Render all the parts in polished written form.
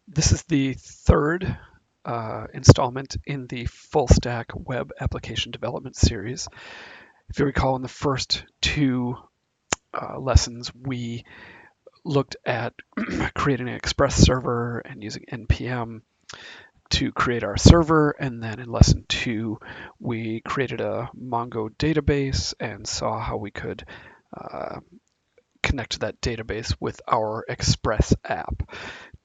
This is the third installment in the Fullstack web application development series. If you recall, in the first two lessons, we looked at creating an Express server and using NPM to create our server. And then in lesson two, we created a Mongo database and saw how we could uh, connect to that database with our Express app.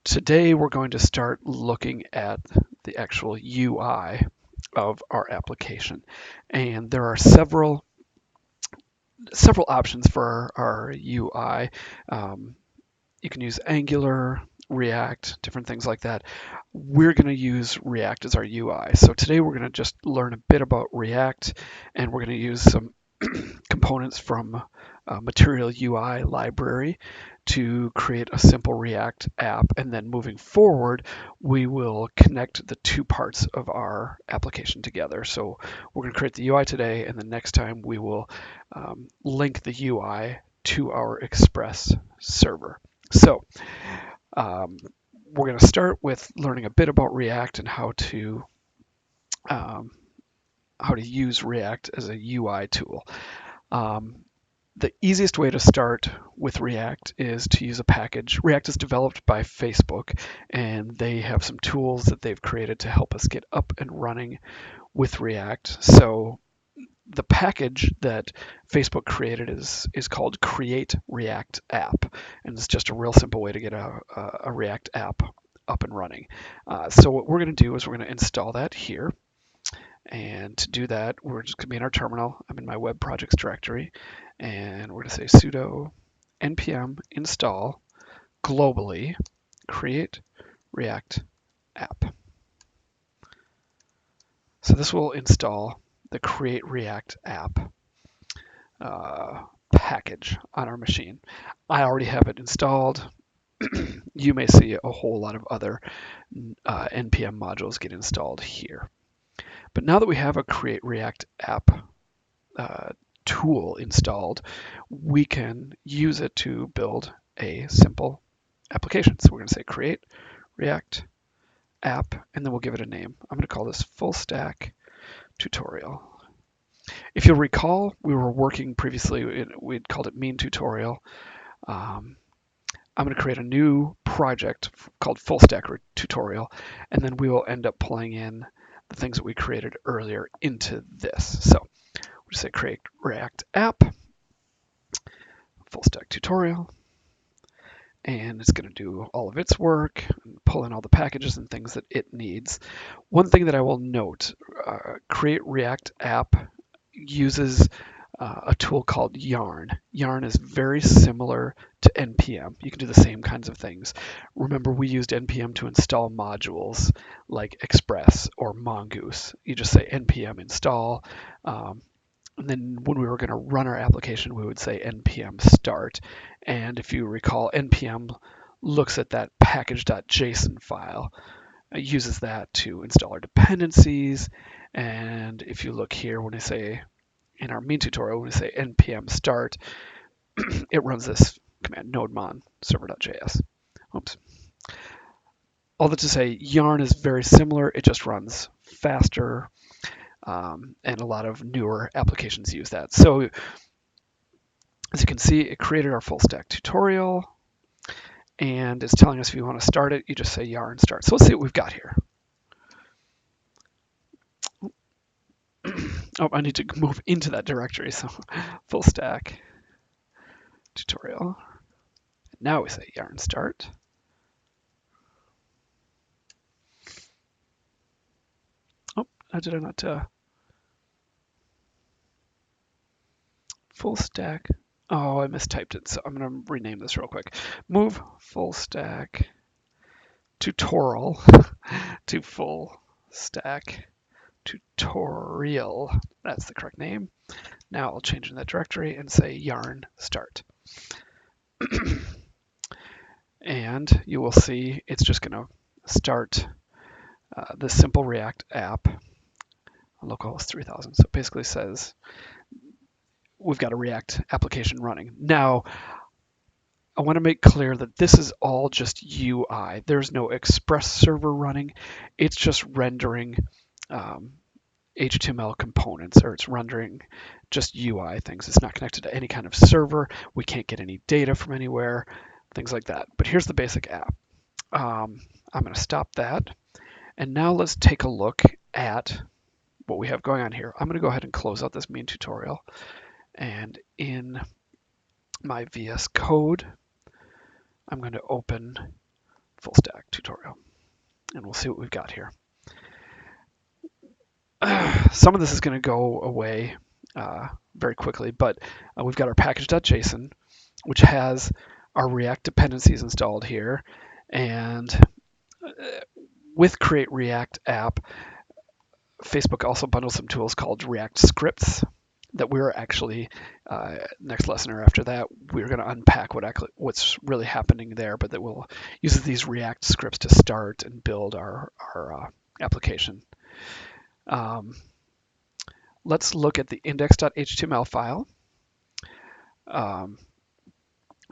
Today, we're going to start looking at the actual UI of our application. And there are several options for our UI. You can use Angular, React, different things like that. We're going to use React as our UI. So today we're going to just learn a bit about React, and we're going to use some components from Material UI library to create a simple React app. And then moving forward, we will connect the two parts of our application together. So we're going to create the UI today, and the next time we will link the UI to our Express server. So um, we're going to start with learning a bit about React and um, how to use React as a UI tool. Um, the easiest way to start with React is to use a package. React is developed by Facebook, and they have some tools that they've created to help us get up and running with React. So the package that Facebook created is called Create React App, and it's just a real simple way to get a React app up and running. So what we're going to do is we're going to install that here. And to do that, we're just going to be in our terminal. I'm in my web projects directory, and we're going to say sudo npm install globally create React app. So this will install the Create React app package on our machine. I already have it installed. You may see a whole lot of other npm modules get installed here. But now that we have a Create React app tool installed, we can use it to build a simple application. So we're going to say Create React app, and then we'll give it a name. I'm going to call this Fullstack tutorial. If you'll recall, we were working previously, we'd called it mean tutorial. I'm going to create a new project called Fullstack tutorial, and then we will end up pulling in the things that we created earlier into this. So we'll just say create React app, Fullstack tutorial, and it's going to do all of its work, pull in all the packages and things that it needs. One thing that I will note, create React app uses a tool called Yarn. Yarn is very similar to NPM. You can do the same kinds of things. Remember, we used NPM to install modules like Express or Mongoose. You just say npm install, and then when we were going to run our application, we would say npm start. And if you recall, npm looks at that package.json file, uses that to install our dependencies. And if you look here, when I say in our main tutorial, when we say npm start, it runs this command nodemon server.js. Oops. All that to say, Yarn is very similar. It just runs faster, and a lot of newer applications use that. So as you can see, it created our full stack tutorial, and it's telling us if you want to start it, you just say yarn start. So let's see what we've got here. Oh, I need to move into that directory. So full stack tutorial. Now we say yarn start. Oh, did I not? Full stack. Oh, I mistyped it. So I'm going to rename this real quick. Move full stack tutorial to full stack tutorial. That's the correct name. Now I'll change in that directory and say yarn start. And you will see it's just going to start this simple React app on localhost 3000. So it basically says we've got a React application running. Now, I want to make clear that this is all just UI. There's no Express server running. It's just rendering HTML components, or it's rendering just UI things. It's not connected to any kind of server. We can't get any data from anywhere, things like that. But here's the basic app. I'm going to stop that. And now let's take a look at what we have going on here. I'm going to go ahead and close out this main tutorial. And in my VS Code, I'm going to open Fullstack tutorial. And we'll see what we've got here. Some of this is going to go away very quickly, but we've got our package.json, which has our React dependencies installed here. And with Create React App, Facebook also bundles some tools called React scripts that we're actually, next lesson or after that, we're going to unpack what's really happening there, but that will use these React scripts to start and build our application. Let's look at the index.html file.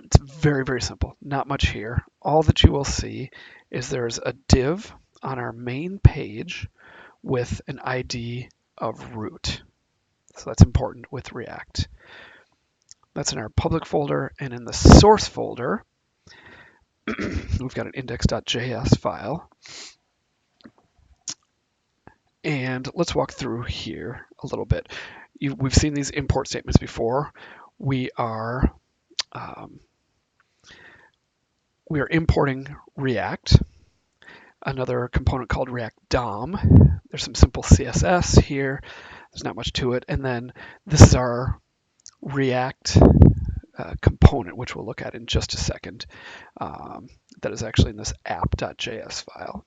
It's very, very simple. Not much here. All that you will see is there's a div on our main page with an ID of root. So that's important with React. That's in our public folder, and in the source folder, we've got an index.js file. And let's walk through here a little bit. We've seen these import statements before. We are importing React, another component called React DOM. There's some simple CSS here. There's not much to it. And then this is our React component, which we'll look at in just a second. That is actually in this app.js file.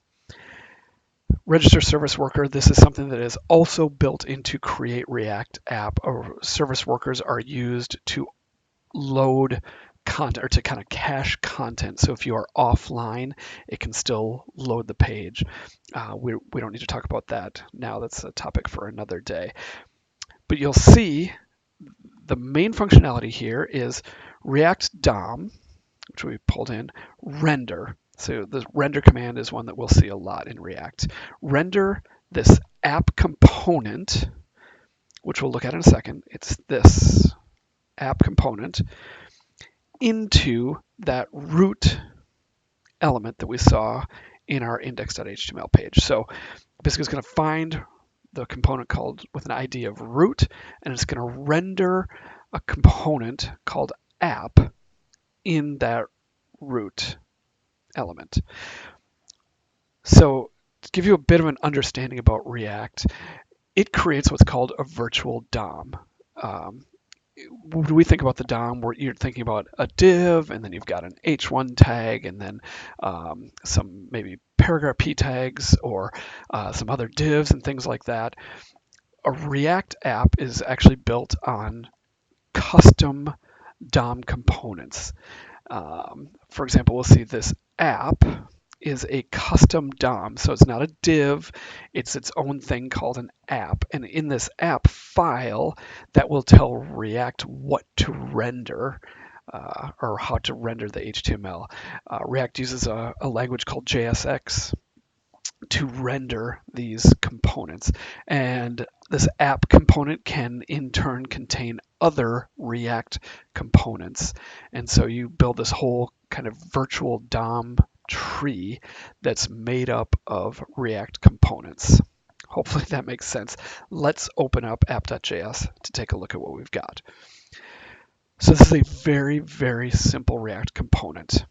Register service worker, this is something that is also built into Create React App. Service workers are used to load content, or to kind of cache content. So if you are offline, it can still load the page. We don't need to talk about that now. That's a topic for another day. But you'll see the main functionality here is React DOM, which we pulled in, render. So the render command is one that we'll see a lot in React. Render this app component, which we'll look at in a second. It's this app component into that root element that we saw in our index.html page. So basically it's going to find the component called with an ID of root, and it's going to render a component called app in that root element. So to give you a bit of an understanding about React, it creates what's called a virtual DOM. When we think about the DOM, you're thinking about a div, and then you've got an h1 tag, and then some maybe paragraph p tags, or some other divs and things like that. A React app is actually built on custom DOM components. For example, we'll see this app is a custom DOM. So it's not a div, it's its own thing called an app. And in this app file, that will tell React what to render, or how to render the HTML. React uses a language called JSX to render these components. And this app component can in turn contain other React components. And so you build this whole kind of virtual DOM tree that's made up of React components. Hopefully that makes sense. Let's open up app.js to take a look at what we've got. So this is a very, very simple React component.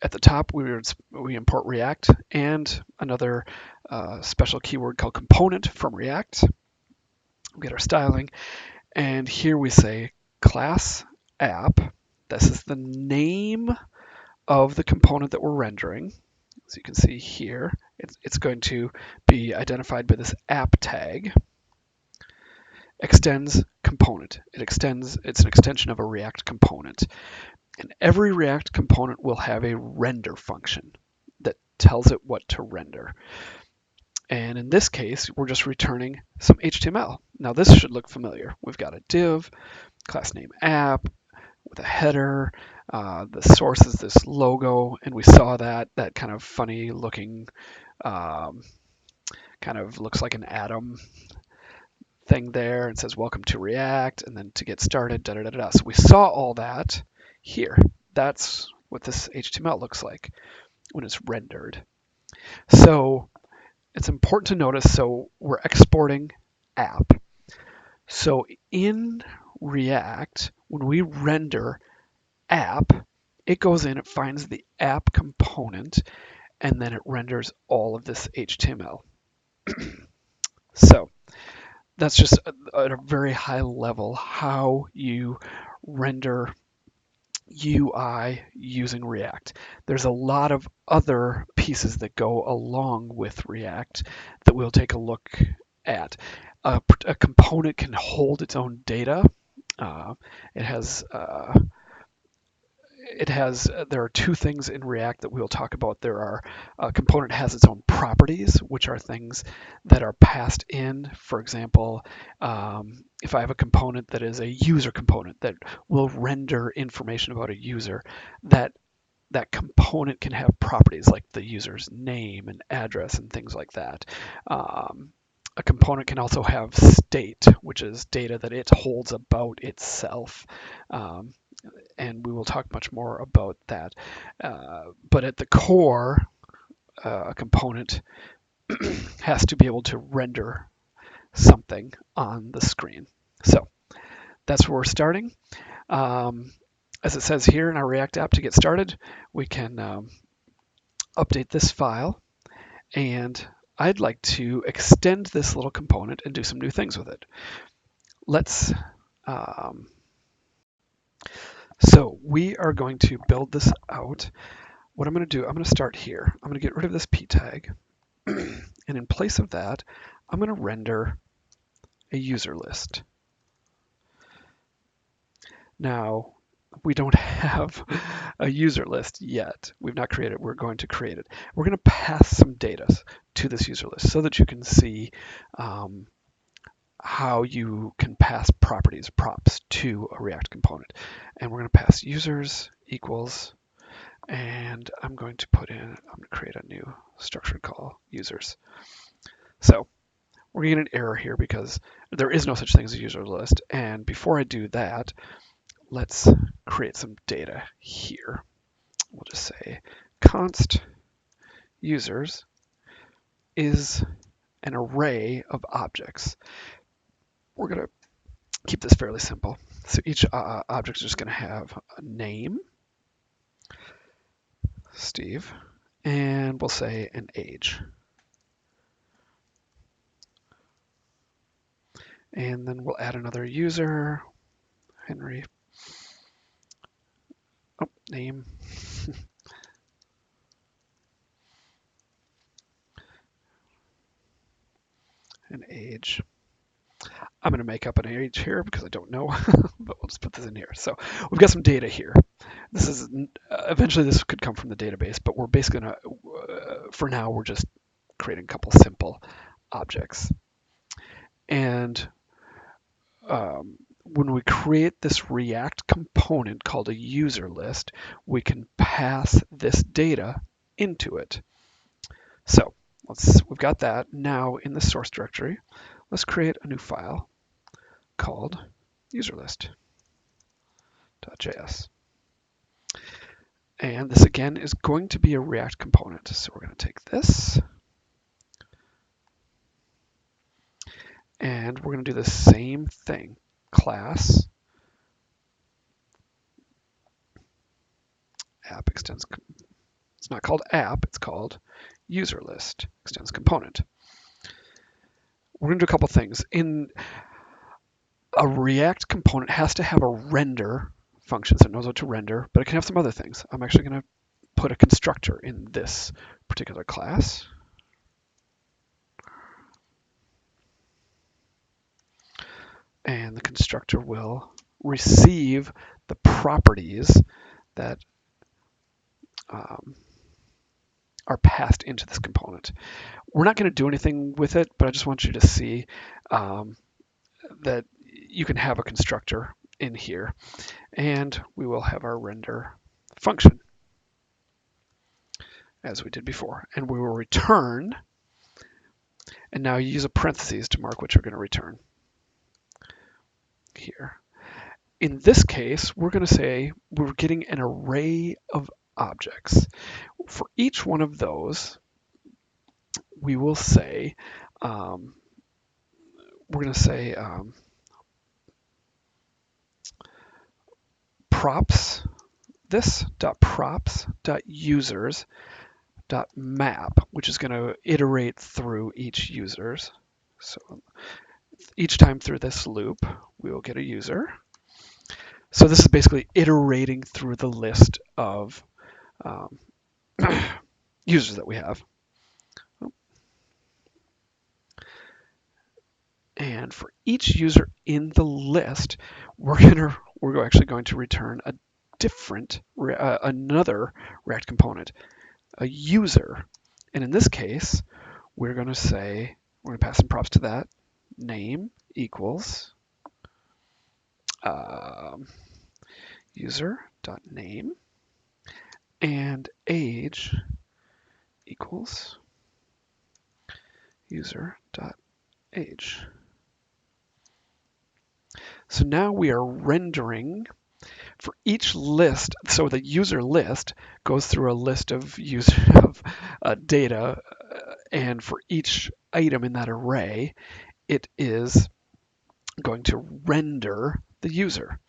At the top, we import React and another special keyword called component from React. We get our styling, and here we say class app. This is the name of the component that we're rendering. So you can see here, it's going to be identified by this app tag. Extends component. It's an extension of a React component. And every React component will have a render function that tells it what to render. And in this case, we're just returning some HTML. Now this should look familiar. We've got a div, class name app, with a header, The source is this logo, and we saw that kind of funny looking, um, kind of looks like an atom thing there. It says welcome to React, and then to get started, da da da da. So we saw all that here. That's what this HTML looks like when it's rendered. So it's important to notice, so we're exporting app. So in React, when we render app, it goes in, it finds the app component, and then it renders all of this HTML. So that's just at a very high level how you render UI using React. There's a lot of other pieces that go along with React that we'll take a look at. A component can hold its own data. Uh, it has there are two things in React that we'll talk about. There are a component has its own properties, which are things that are passed in. For example, if I have a component that is a user component that will render information about a user, that component can have properties like the user's name and address and things like that. A component can also have state, which is data that it holds about itself. And we will talk much more about that. But at the core, a component has to be able to render something on the screen. So that's where we're starting. As it says here in our React app, to get started, we can update this file, and I'd like to extend this little component and do some new things with it. So we are going to build this out. What I'm going to do, I'm going to start here. I'm going to get rid of this p tag, and in place of that, I'm going to render a user list. Now, we don't have a user list yet. We've not created it. We're going to create it. We're going to pass some data to this user list so that you can see how you can pass properties, props, to a React component. And we're going to pass users equals, and I'm going to create a new structured call users. So we're going to get an error here because there is no such thing as a user list. And before I do that, let's create some data here. We'll just say const users is an array of objects. We're going to keep this fairly simple. So each object is just going to have a name, Steve, and we'll say an age. And then we'll add another user, Henry. Oh, name. An age. I'm going to make up an age here because I don't know, but we'll just put this in here. So we've got some data here. This is eventually this could come from the database, but we're basically going to, for now, we're just creating a couple simple objects. And when we create this React component called a user list, we can pass this data into it. So we've got that. Now in the source directory, let's create a new file called userlist.js. And this again is going to be a React component. So we're going to take this and we're going to do the same thing. Class app extends. It's not called app, it's called user list extends component. We're going to do a couple things. In a React component has to have a render function, so it knows what to render, but it can have some other things. I'm actually going to put a constructor in this particular class. And the constructor will receive the properties that are passed into this component. We're not going to do anything with it, but I just want you to see that you can have a constructor in here. And we will have our render function as we did before. And we will return, and now you use a parentheses to mark what you're going to return here. In this case, we're going to say we're getting an array of objects. For each one of those, we will say, we're going to say props, this dot props dot users dot map, which is going to iterate through each users. So each time through this loop, we will get a user. So this is basically iterating through the list of users that we have. And for each user in the list, we're actually going to return a different, another React component, a user. And in this case, we're going to pass some props to that. Name equals user.name, and age equals user.age. So now we are rendering for each list. So the user list goes through a list of data, and for each item in that array, it is going to render the user.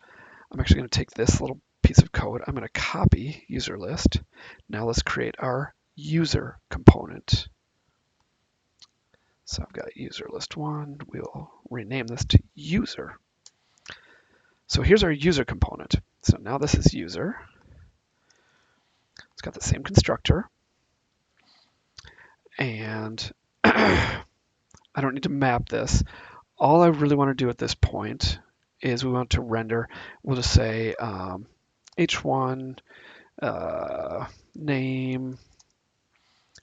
I'm actually going to take this little piece of code. I'm going to copy user list. Now let's create our user component. So I've got user list 1. We'll rename this to user. So here's our user component. So now this is user. It's got the same constructor. And I don't need to map this. All I really want to do at this point is we want to render. We'll just say h1 name,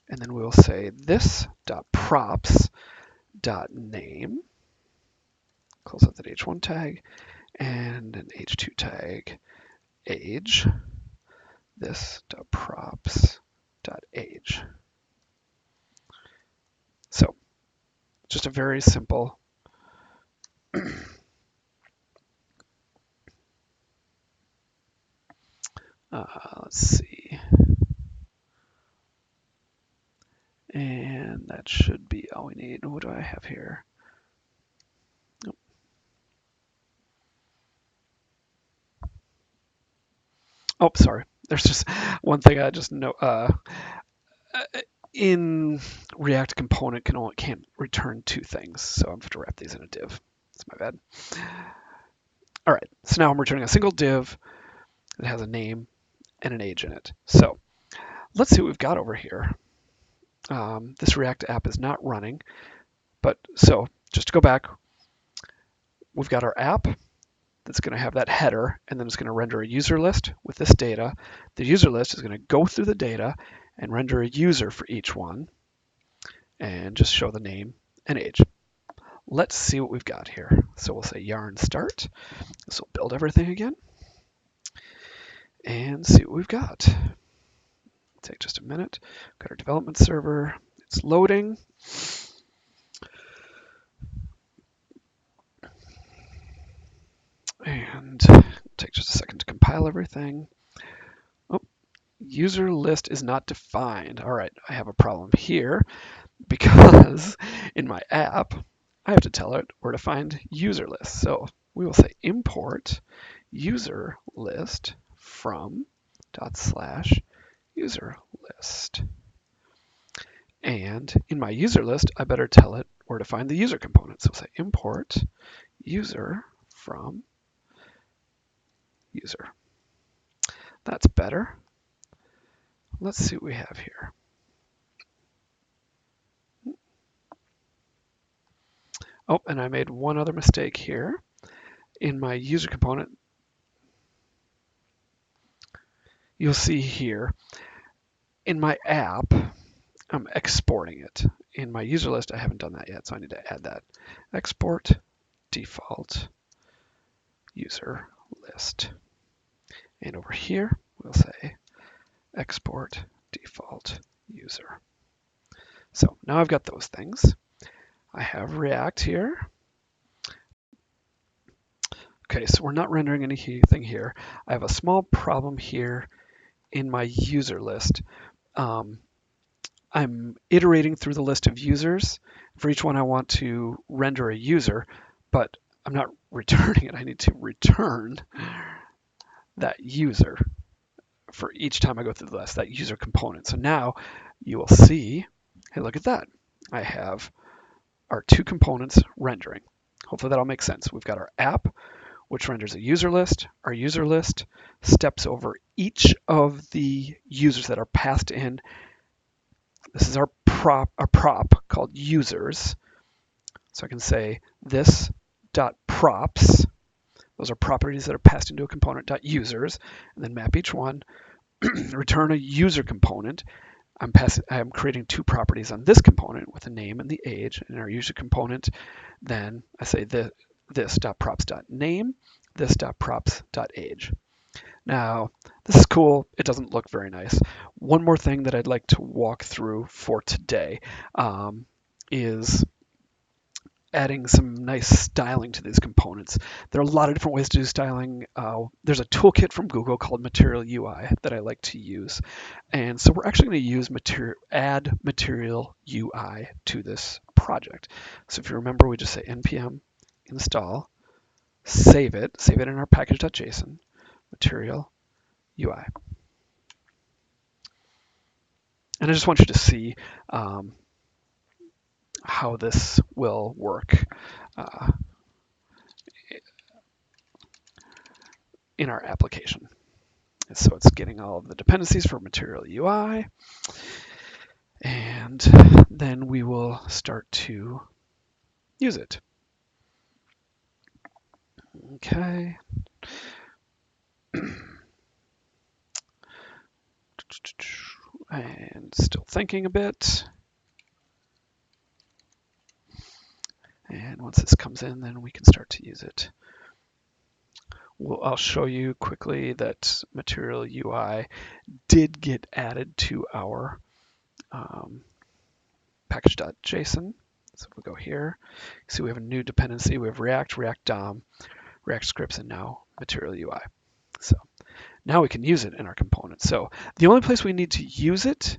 and then we'll say this dot props dot name. Close out that h1 tag, and an h2 tag age. This dot props dot age. So just a very simple let's see. And that should be all we need. What do I have here? Nope. Oh, sorry. There's just one thing I just know. In React component can't return two things, so I'm going to wrap these in a div. That's my bad. All right, so now I'm returning a single div that has a name and an age in it. So let's see what we've got over here. This React app is not running, but so just to go back, we've got our app that's going to have that header, and then it's going to render a user list with this data. The user list is going to go through the data and render a user for each one, and just show the name and age. Let's see what we've got here. So we'll say yarn start. This will build everything again, and see what we've got. Take just a minute. Got our development server. It's loading. And take just a second to compile everything. Oh, user list is not defined. All right, I have a problem here because in my app, I have to tell it where to find user list. So we will say import user list from /user list. And in my user list, I better tell it where to find the user component. So we'll say import user from user. That's better. Let's see what we have here. Oh, and I made one other mistake here. In my user component, you'll see here, in my app, I'm exporting it. In my user list, I haven't done that yet, so I need to add that. Export default user list. And over here, we'll say export default user. So now I've got those things. I have React here. Okay, so we're not rendering anything here. I have a small problem here in my user list. I'm iterating through the list of users. For each one, I want to render a user, but I'm not returning it. I need to return that user for each time I go through the list, that user component. So now you will see, hey, look at that. I have our two components rendering. Hopefully that'll make sense. We've got our app, which renders a user list. Our user list steps over each of the users that are passed in. This is our prop called users. So I can say this dot props. Those are properties that are passed into a component dot users, and then map each one. Return a user component. I'm creating two properties on this component with the name and the age. In our user component, then I say this dot props dot name, this dot props dot age. Now, this is cool. It doesn't look very nice. One more thing that I'd like to walk through for today is adding some nice styling to these components. There are a lot of different ways to do styling. There's a toolkit from Google called Material UI that I like to use. And so we're actually going to use add Material UI to this project. So if you remember, we just say npm install, save it in our package.json, Material UI. And I just want you to see how this will work in our application. So it's getting all of the dependencies for Material UI, and then we will start to use it. Okay. And still thinking a bit. And once this comes in, then we can start to use it. I'll show you quickly that Material UI did get added to our package.json. So if we go here, see we have a new dependency. We have React, React DOM, React scripts, and now Material UI. So now we can use it in our component. So the only place we need to use it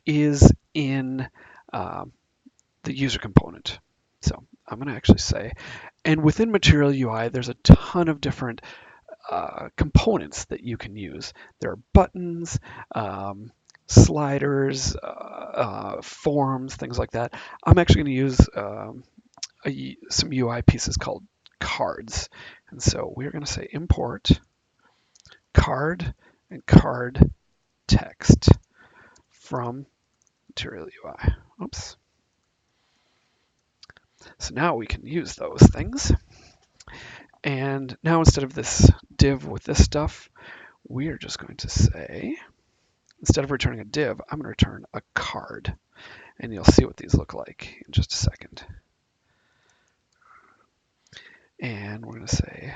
is in the user component. So I'm going to actually say, and within Material UI, there's a ton of different components that you can use. There are buttons, sliders, forms, things like that. I'm actually going to use some UI pieces called cards. And so we're going to say import card and card text from Material UI. Oops. So now we can use those things. And now instead of this div with this stuff, we are just going to say, instead of returning a div, I'm going to return a card. And you'll see what these look like in just a second. And we're going to say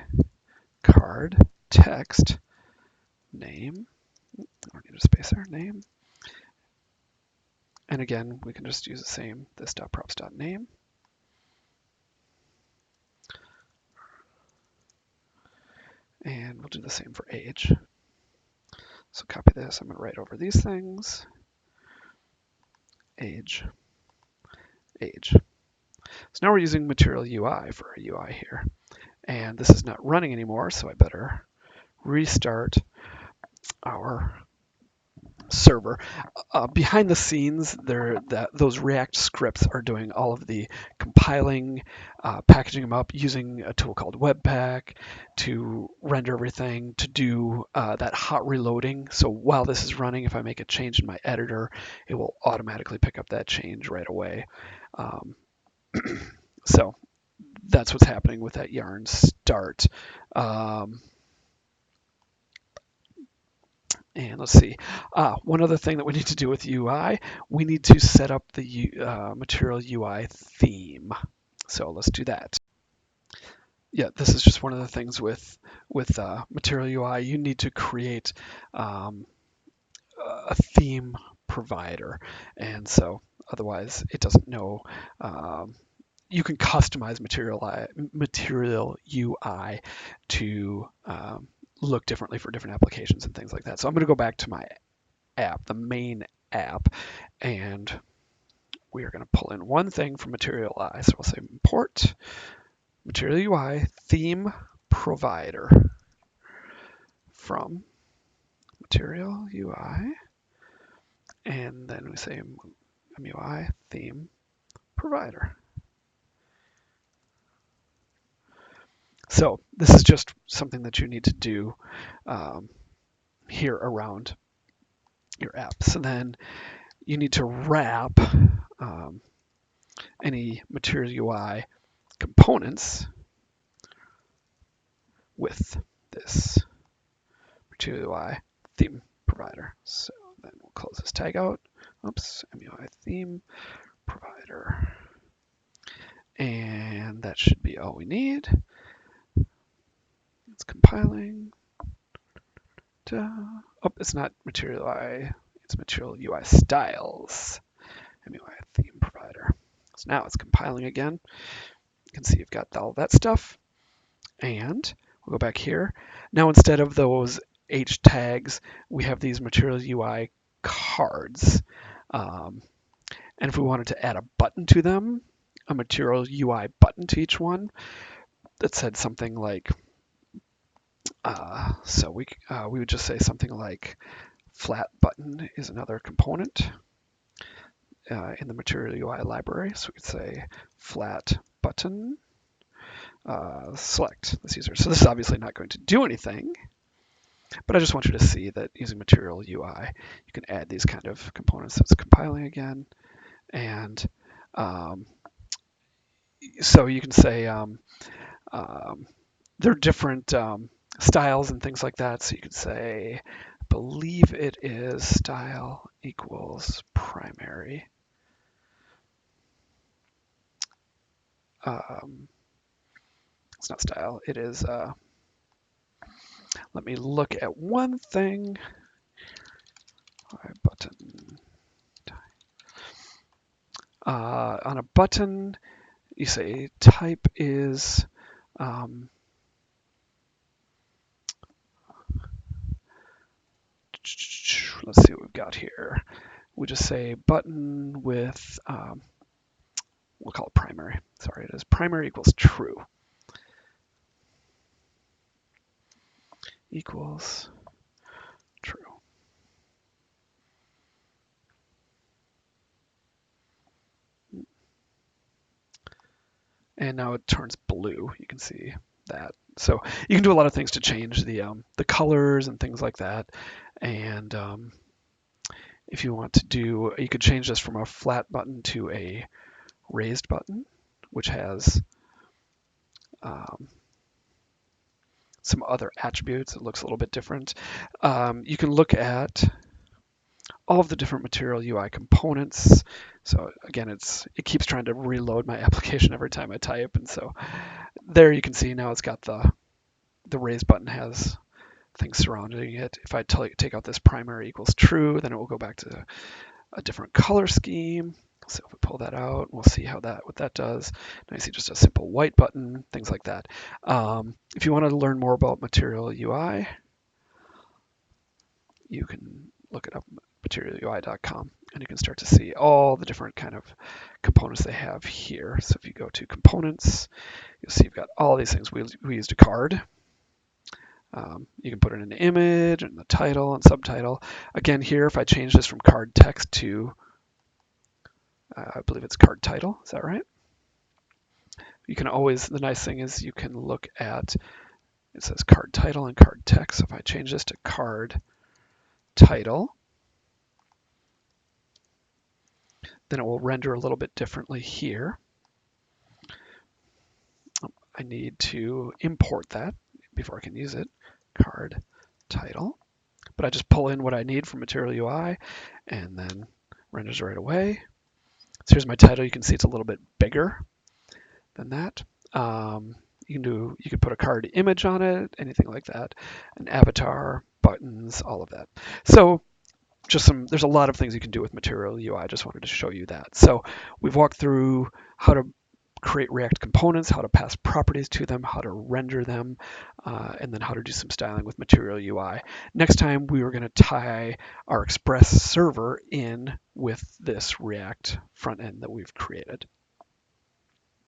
card text name. I don't need a space there, name. And again, we can just use the same this.props.name. And we'll do the same for age. So copy this, I'm going to write over these things. Age, age. So now we're using Material UI for our UI here. And this is not running anymore, so I better restart our server. Behind the scenes, those React scripts are doing all of the compiling, packaging them up using a tool called Webpack to render everything, to do that hot reloading. So while this is running, if I make a change in my editor, it will automatically pick up that change right away. So that's what's happening with that yarn start. And let's see, one other thing that we need to do with UI, we need to set up the Material UI theme. So let's do that. Yeah, this is just one of the things with with Material UI, you need to create a theme provider, and so otherwise it doesn't know. You can customize Material UI to look differently for different applications and things like that. So I'm going to go back to my app, the main app, and we are going to pull in one thing from Material UI. So we'll say import Material UI theme provider from Material UI, and then we say MUI theme provider. So this is just something that you need to do here around your app. So then you need to wrap any Material UI components with this Material UI theme provider. So then we'll close this tag out. Oops, MUI theme provider. And that should be all we need. It's compiling. Oh, it's not Material UI, it's Material UI styles. MUI theme provider. So now it's compiling again. You can see you've got all that stuff. And we'll go back here. Now instead of those H tags, we have these Material UI cards. And if we wanted to add a button to them, a Material UI button to each one that said something like, so we would just say something like flat button is another component in the Material UI library. So we could say flat button select this user. So this is obviously not going to do anything, but I just want you to see that using Material UI, you can add these kind of components. So it's compiling again. And so you can say there are different styles and things like that. So you could say, I believe it is style equals primary. It's not style, it is, let me look at one thing. Button. On a button, you say type is let's see what we've got here. We just say button with, we'll call it primary. Sorry, it is primary equals true. Equals true. And now it turns blue. You can see that. So you can do a lot of things to change the colors and things like that. And if you want to do, you could change this from a flat button to a raised button, which has some other attributes. It looks a little bit different. You can look at all of the different Material UI components. So again, it keeps trying to reload my application every time I type, and so there you can see now it's got the raised button has things surrounding it. If I take out this primary equals true, then it will go back to a different color scheme. So if we pull that out, we'll see what that does. Now you see just a simple white button, things like that. If you want to learn more about Material UI, you can look it up, materialui.com, and you can start to see all the different kind of components they have here. So if you go to components, you'll see you've got all these things. We used a card. You can put in an image and the title and subtitle. Again, here, if I change this from card text to, I believe it's card title, is that right? You can always, the nice thing is you can look at, it says card title and card text. So if I change this to card title, then it will render a little bit differently here. I need to import that before I can use it, card title. But I just pull in what I need from Material UI and then renders right away. So here's my title. You can see it's a little bit bigger than that. You could put a card image on it, anything like that, an avatar, buttons, all of that. So there's a lot of things you can do with Material UI. I just wanted to show you that. So we've walked through how to create React components, how to pass properties to them, how to render them, and then how to do some styling with Material UI. Next time, we are going to tie our Express server in with this React front end that we've created.